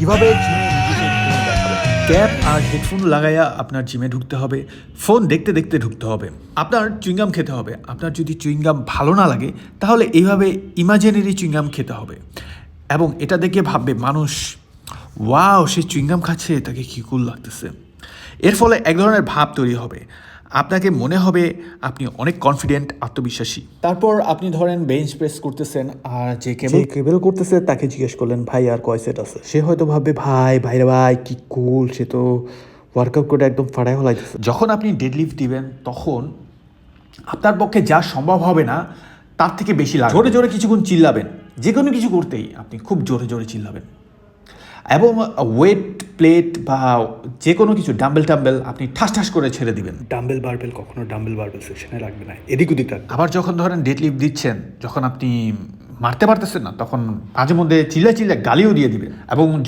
কীভাবে জিমে নিজেকে improvement দেখাবেন। ক্যাপ আর হেডফোন লাগাইয়া আপনার জিমে ঢুকতে হবে, ফোন দেখতে দেখতে ঢুকতে হবে, আপনার চুইংগাম খেতে হবে। আপনার যদি চুইংগাম ভালো না লাগে তাহলে এইভাবে ইমাজিনারি চুইংগাম খেতে হবে এবং এটা দেখে ভাববে মানুষ, ওয়াও সে চুইংগাম খাচ্ছে, তাকে কী কুল লাগতেছে। এর ফলে এক ধরনের ভাব তৈরি হবে, আপনাকে মনে হবে আপনি অনেক কনফিডেন্ট, আত্মবিশ্বাসী। তারপর আপনি ধরেন বেঞ্চ প্রেস করতেছেন, আর যে কেবল করতেছে তাকে জিজ্ঞেস করলেন ভাই আর কয় সেট আছে। সে হয়তো ভাববে ভাইরে ভাই কি কুল, সে তো ওয়ার্কআউট করে একদম ফাটাই হলাইতেছে। যখন আপনি ডেডলিফট দিবেন তখন আপনার পক্ষে যা সম্ভব হবে না তার থেকে বেশি লাগবে। জোরে জোরে কিছুক্ষণ চিল্লাবেন, যে কোনো কিছু করতেই আপনি খুব জোরে জোরে চিল্লাবেন এবং ওয়েট প্লেট বা যে কোনো কিছু ডাম্বেল আপনি ঠাস ঠাস করে ছেড়ে দিবেন। ডাম্বেল বারবেল কখনো ডাম্বেল বারবেল সেকশনে রাখবে না, এদিক ওদিক রাখবে। আবার যখন ধরেন ডেডলিফট দিচ্ছেন, যখন আপনি মারতে পারতেছেন না, তখন মাঝে মধ্যে চিল্লা গালিও দিয়ে দিবেন এবং যদি